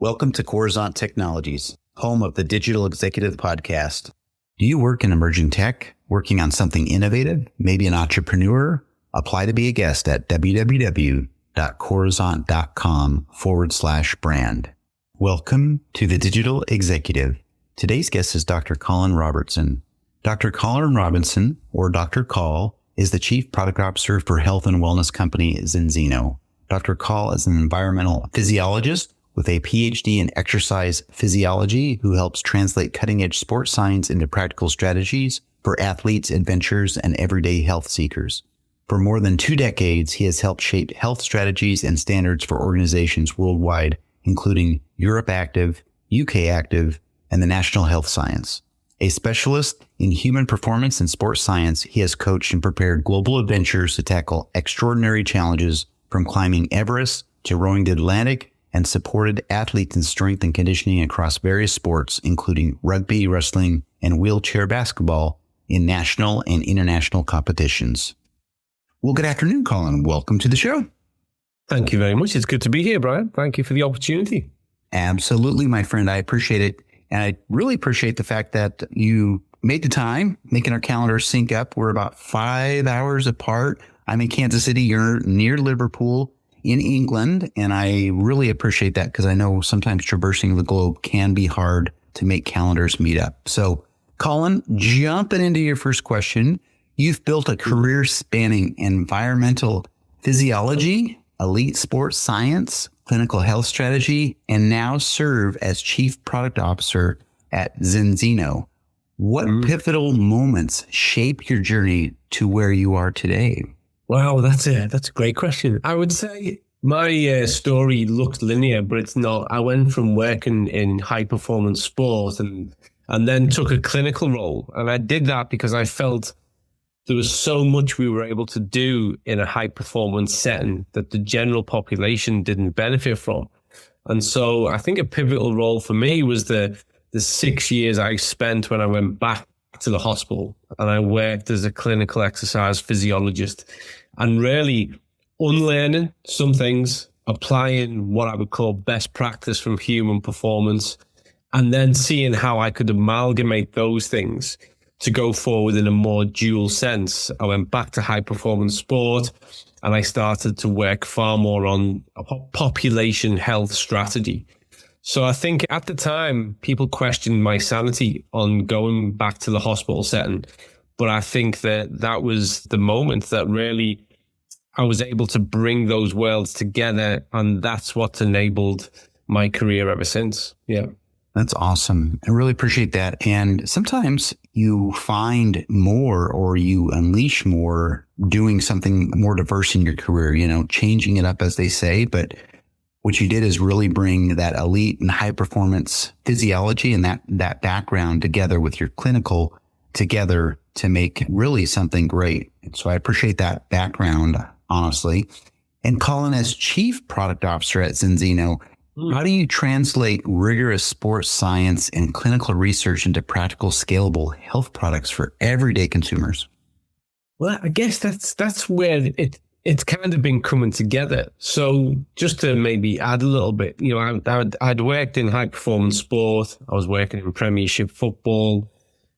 Welcome to Coruzant Technologies, home of the Digital Executive Podcast. Do you work in emerging tech, working on something innovative, maybe an entrepreneur? Apply to be a guest at www.coruzant.com/brand. Welcome to the Digital Executive. Today's guest is Dr. Colin Robertson. Dr. Colin Robertson, or Dr. Col, is the Chief Product Officer for health and wellness company Zenzino. Dr. Col is an environmental physiologist with a PhD in exercise physiology who helps translate cutting-edge sports science into practical strategies for athletes, adventurers, and everyday health seekers. For more than 2 decades, he has helped shape health strategies and standards for organizations worldwide, including Europe Active, UK Active, and the National Health Science. A specialist in human performance and sports science, he has coached and prepared global adventures to tackle extraordinary challenges from climbing Everest to rowing the Atlantic, and supported athletes in strength and conditioning across various sports, including rugby, wrestling, and wheelchair basketball in national and international competitions. Well, good afternoon, Colin. Welcome to the show. Thank you very much. It's good to be here, Brian. Thank you for the opportunity. Absolutely, my friend. I appreciate it. And I really appreciate the fact that you made the time, making our calendars sync up. We're about 5 hours apart. I'm in Kansas City. You're near Liverpool in England. And I really appreciate that because I know sometimes traversing the globe can be hard to make calendars meet up. So, Colin, jumping into your first question, you've built a career spanning environmental physiology, elite sports science, clinical health strategy, and now serve as Chief Product Officer at Zenzino. What pivotal moments shape your journey to where you are today? Wow, that's a great question. I would say my story looks linear, but it's not. I went from working in high performance sport and then took a clinical role. And I did that because I felt there was so much we were able to do in a high performance setting that the general population didn't benefit from. And so I think a pivotal role for me was the 6 years I spent when I went back to the hospital and I worked as a clinical exercise physiologist and really unlearning some things, applying what I would call best practice from human performance, and then seeing how I could amalgamate those things to go forward in a more dual sense. I went back to high performance sport and I started to work far more on a population health strategy. So I think at the time, people questioned my sanity on going back to the hospital setting. But I think that was the moment that really I was able to bring those worlds together. And that's what's enabled my career ever since. Yeah. That's awesome. I really appreciate that. And sometimes you find more or you unleash more doing something more diverse in your career, changing it up, as they say. But what you did is really bring that elite and high performance physiology and that background together with your clinical together to make really something great. And so I appreciate that background, honestly. And Colin, as Chief Product Officer at Zenzino, how do you translate rigorous sports science and clinical research into practical, scalable health products for everyday consumers? Well, I guess that's where it's kind of been coming together. So just to maybe add a little bit, I'd worked in high performance sport. I was working in Premiership football.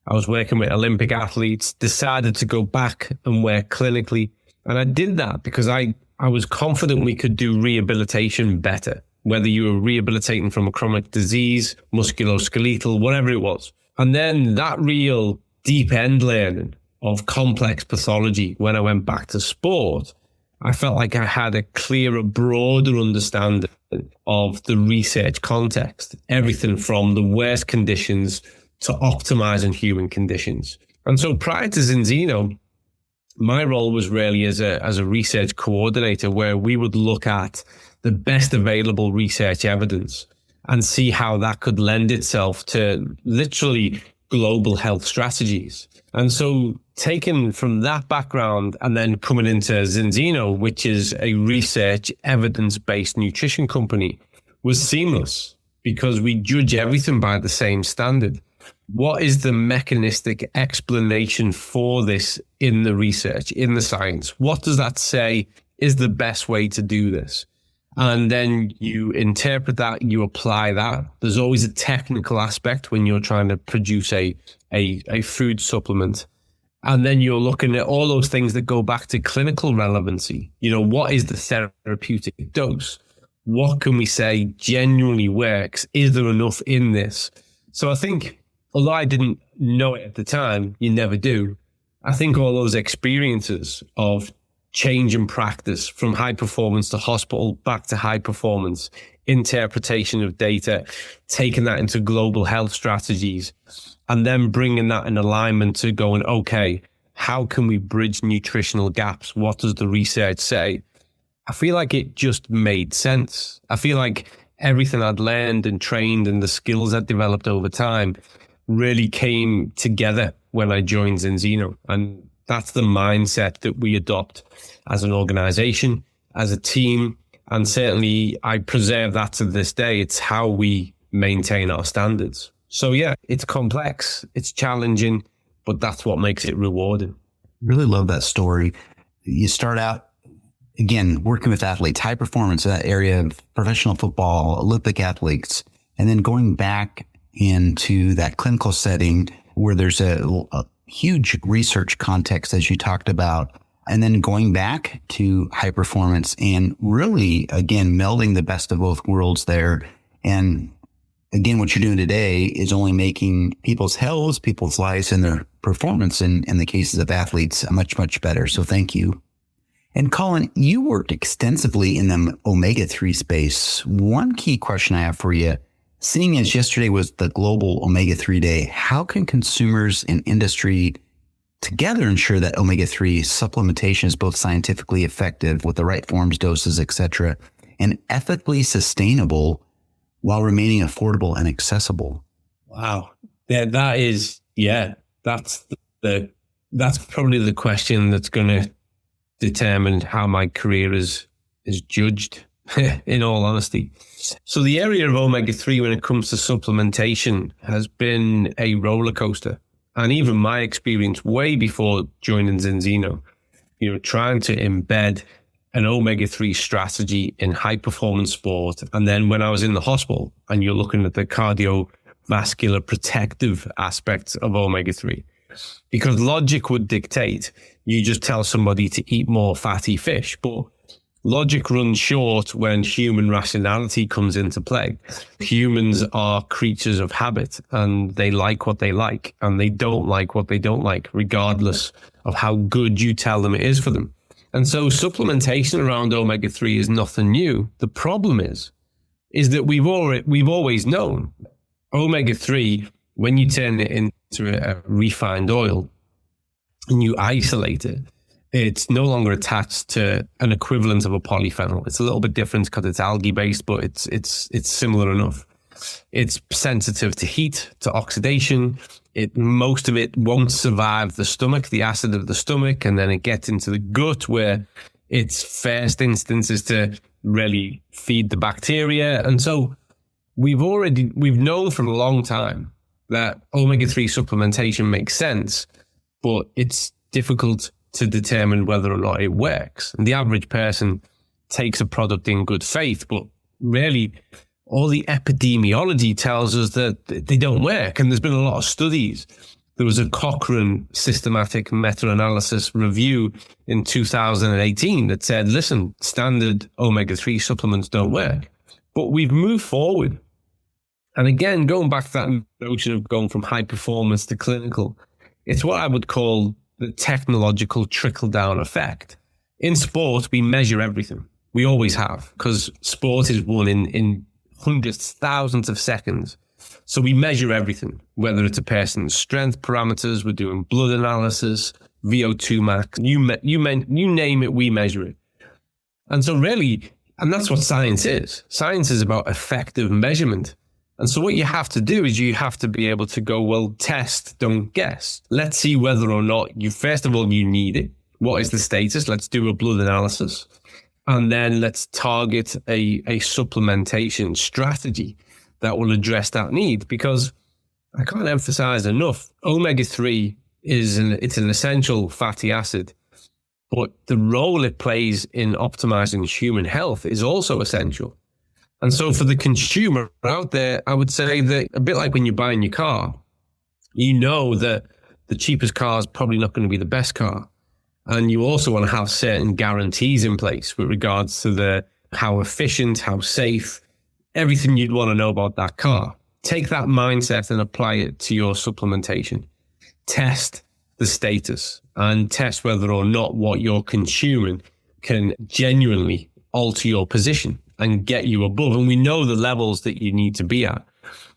I was working with Olympic athletes, decided to go back and work clinically. And I did that because I was confident we could do rehabilitation better, whether you were rehabilitating from a chronic disease, musculoskeletal, whatever it was. And then that real deep end learning of complex pathology, when I went back to sport, I felt like I had a clearer, broader understanding of the research context, everything from the worst conditions to optimizing human conditions. And so prior to Zenzino, my role was really as a research coordinator, where we would look at the best available research evidence and see how that could lend itself to literally global health strategies. And so taken from that background and then coming into Zenzino, which is a research evidence-based nutrition company, was seamless because we judge everything by the same standard. What is the mechanistic explanation for this in the research, in the science? What does that say is the best way to do this? And then you interpret that, you apply that. There's always a technical aspect when you're trying to produce a food supplement. And then you're looking at all those things that go back to clinical relevancy. What is the therapeutic dose? What can we say genuinely works? Is there enough in this? So I think, although I didn't know it at the time, you never do. I think all those experiences of change in practice from high performance to hospital back to high performance, interpretation of data, taking that into global health strategies, and then bringing that in alignment to going, okay, how can we bridge nutritional gaps? What does the research say? I feel like it just made sense. I feel like everything I'd learned and trained and the skills I'd developed over time really came together when I joined Zinzino. And that's the mindset that we adopt as an organization, as a team. And certainly I preserve that to this day. It's how we maintain our standards. So yeah, it's complex, it's challenging, but that's what makes it rewarding. Really love that story. You start out, again, working with athletes, high performance, that area of professional football, Olympic athletes, and then going back into that clinical setting where there's a huge research context, as you talked about, and then going back to high performance and really, again, melding the best of both worlds there. And again, what you're doing today is only making people's health, people's lives, and their performance in the cases of athletes much, much better. So thank you. And Colin, you worked extensively in the omega-3 space. One key question I have for you, seeing as yesterday was the global omega-3 day, how can consumers and industry together ensure that omega-3 supplementation is both scientifically effective with the right forms, doses, etc., and ethically sustainable while remaining affordable and accessible? Wow. That's probably the question that's going to determine how my career is judged, in all honesty. So the area of omega-3 when it comes to supplementation has been a roller coaster. And even my experience way before joining Zinzino, trying to embed an omega-3 strategy in high performance sport. And then when I was in the hospital and you're looking at the cardiovascular protective aspects of omega-3, because logic would dictate you just tell somebody to eat more fatty fish, but logic runs short when human rationality comes into play. Humans are creatures of habit, and they like what they like, and they don't like what they don't like, regardless of how good you tell them it is for them. And so supplementation around omega-3 is nothing new. The problem is that we've always known omega-3, when you turn it into a refined oil and you isolate it, it's no longer attached to an equivalent of a polyphenol. It's a little bit different because it's algae based, but it's similar enough. It's sensitive to heat, to oxidation. Most of it won't survive the stomach, the acid of the stomach, and then it gets into the gut where its first instance is to really feed the bacteria. And so we've known for a long time that omega-3 supplementation makes sense, but it's difficult to determine whether or not it works. And the average person takes a product in good faith, but really all the epidemiology tells us that they don't work. And there's been a lot of studies. There was a Cochrane systematic meta-analysis review in 2018 that said, listen, standard omega-3 supplements don't work. But we've moved forward. And again, going back to that notion of going from high performance to clinical, it's what I would call the technological trickle-down effect. In sport, we measure everything. We always have, because sport is won in hundreds, thousands of seconds. So we measure everything, whether it's a person's strength parameters, we're doing blood analysis, VO2 max, you name it, we measure it. And so really, and that's what science is. Science is about effective measurement. And so what you have to do is you have to be able to go, well, test, don't guess. Let's see whether or not first of all, you need it. What is the status? Let's do a blood analysis. And then let's target a supplementation strategy that will address that need. Because I can't emphasize enough, omega-3 it's an essential fatty acid. but the role it plays in optimizing human health is also essential. And so for the consumer out there, I would say that a bit like when you're buying your car, you know that the cheapest car is probably not going to be the best car. And you also want to have certain guarantees in place with regards to how efficient, how safe, everything you'd want to know about that car. Take that mindset and apply it to your supplementation. Test the status and test whether or not what you're consuming can genuinely alter your position and get you above. And we know the levels that you need to be at.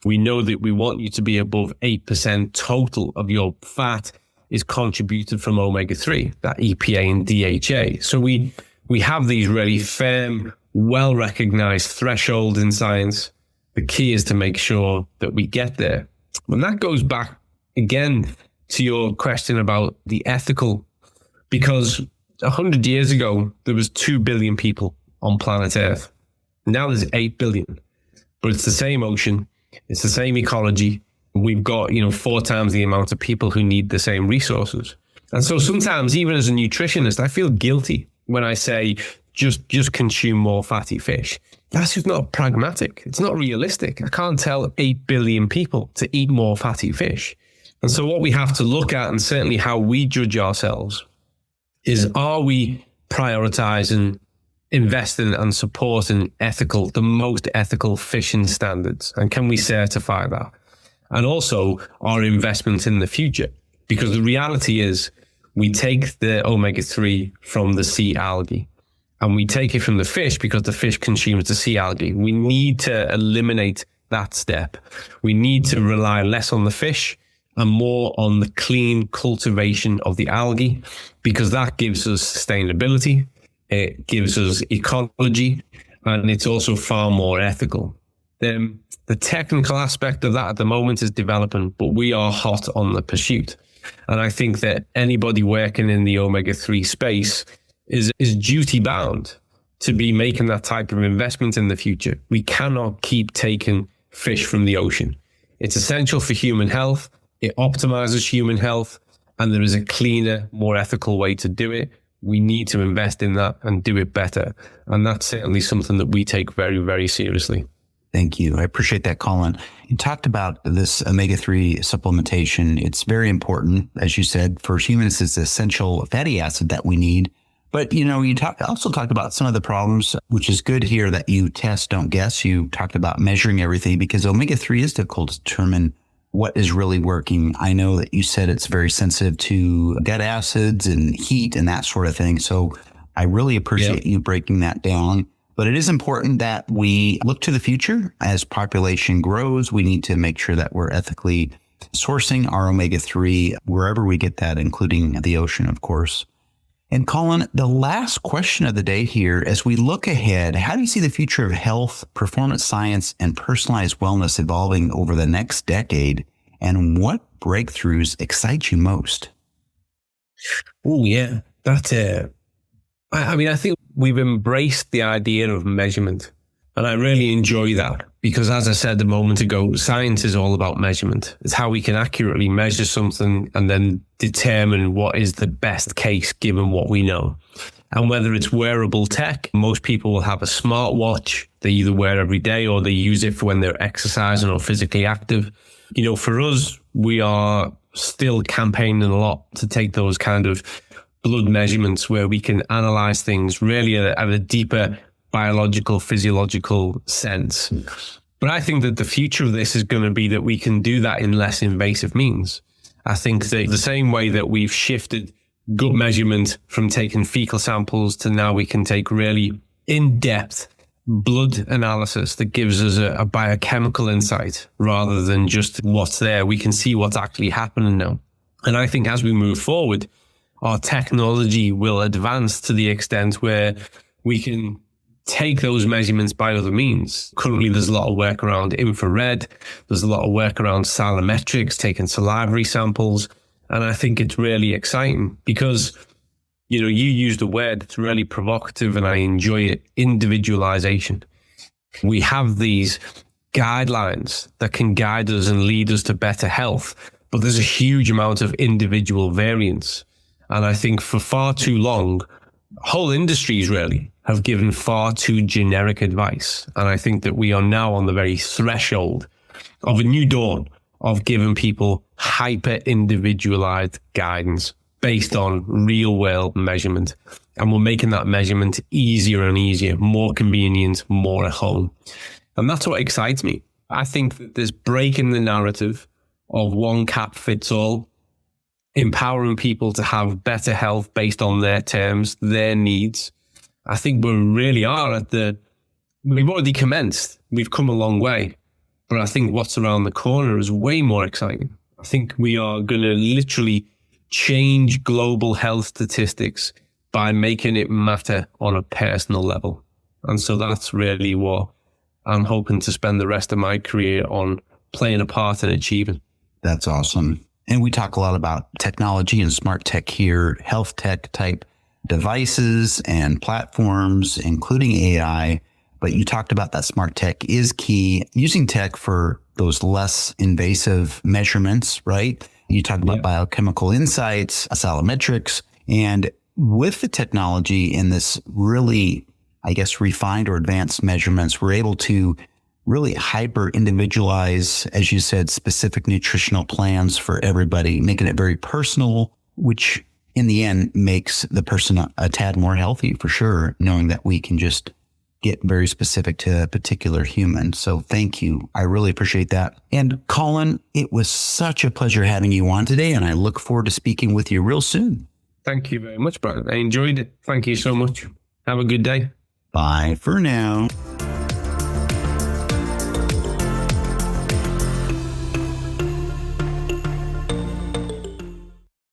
We know that we want you to be above 8% total of your fat is contributed from omega-3, that EPA and DHA. So we have these really firm, well-recognized thresholds in science. The key is to make sure that we get there. And that goes back again to your question about the ethical, because 100 years ago, there was 2 billion people on planet Earth. Now there's 8 billion, but it's the same ocean. It's the same ecology. We've got, 4 times the amount of people who need the same resources. And so sometimes, even as a nutritionist, I feel guilty when I say, just consume more fatty fish. That's just not pragmatic. It's not realistic. I can't tell 8 billion people to eat more fatty fish. And so what we have to look at, and certainly how we judge ourselves, is are we prioritizing investing and supporting the most ethical fishing standards? And can we certify that? And also our investment in the future. Because the reality is we take the omega-3 from the sea algae and we take it from the fish because the fish consumes the sea algae. We need to eliminate that step. We need to rely less on the fish and more on the clean cultivation of the algae, because that gives us sustainability. It gives us ecology, and it's also far more ethical. The technical aspect of that at the moment is developing, but we are hot on the pursuit. And I think that anybody working in the omega-3 space is duty bound to be making that type of investment in the future. We cannot keep taking fish from the ocean. It's essential for human health. It optimizes human health, and there is a cleaner, more ethical way to do it. We need to invest in that and do it better. And that's certainly something that we take very, very seriously. Thank you. I appreciate that, Colin. You talked about this omega-3 supplementation. It's very important. As you said, for humans, it's an essential fatty acid that we need. But, you also talked about some of the problems, which is good here that you test, don't guess. You talked about measuring everything because omega-3 is difficult to determine what is really working. I know that you said it's very sensitive to gut acids and heat and that sort of thing. So I really appreciate you breaking that down. But it is important that we look to the future. As population grows, we need to make sure that we're ethically sourcing our omega-3 wherever we get that, including the ocean, of course. And Colin, the last question of the day here, as we look ahead, how do you see the future of health, performance science, and personalized wellness evolving over the next decade? And what breakthroughs excite you most? Oh, yeah. I think we've embraced the idea of measurement. And I really enjoy that because, as I said a moment ago, science is all about measurement. It's how we can accurately measure something and then determine what is the best case given what we know. And whether it's wearable tech, most people will have a smartwatch they either wear every day or they use it for when they're exercising or physically active. For us, we are still campaigning a lot to take those kind of blood measurements where we can analyze things really at a deeper biological, physiological sense. But I think that the future of this is going to be that we can do that in less invasive means. I think that the same way that we've shifted gut measurement from taking fecal samples to now we can take really in-depth blood analysis that gives us a biochemical insight rather than just what's there. We can see what's actually happening now. And I think as we move forward, our technology will advance to the extent where we can take those measurements by other means. Currently, there's a lot of work around infrared. There's a lot of work around salimetrics, taking salivary samples. And I think it's really exciting because, you used a word that's really provocative and I enjoy it, individualization. We have these guidelines that can guide us and lead us to better health, but there's a huge amount of individual variance. And I think for far too long, whole industries really have given far too generic advice. And I think that we are now on the very threshold of a new dawn of giving people hyper-individualized guidance based on real world measurement. And we're making that measurement easier and easier, more convenient, more at home. And that's what excites me. I think that there's breaking the narrative of one cap fits all, empowering people to have better health based on their terms, their needs. I think we really are we've already commenced. We've come a long way. But I think what's around the corner is way more exciting. I think we are going to literally change global health statistics by making it matter on a personal level. And so that's really what I'm hoping to spend the rest of my career on, playing a part in achieving. That's awesome. And we talk a lot about technology and smart tech here, health tech type devices and platforms, including AI. But you talked about that smart tech is key, using tech for those less invasive measurements, right? You talked about biochemical insights, salometrics, and with the technology and this really, I guess, refined or advanced measurements, we're able to really hyper individualize, as you said, specific nutritional plans for everybody, making it very personal, which in the end makes the person a tad more healthy for sure, knowing that we can just get very specific to a particular human. So thank you. I really appreciate that. And Colin, it was such a pleasure having you on today, and I look forward to speaking with you real soon. Thank you very much, Brian. I enjoyed it. Thank you so much. Have a good day. Bye for now.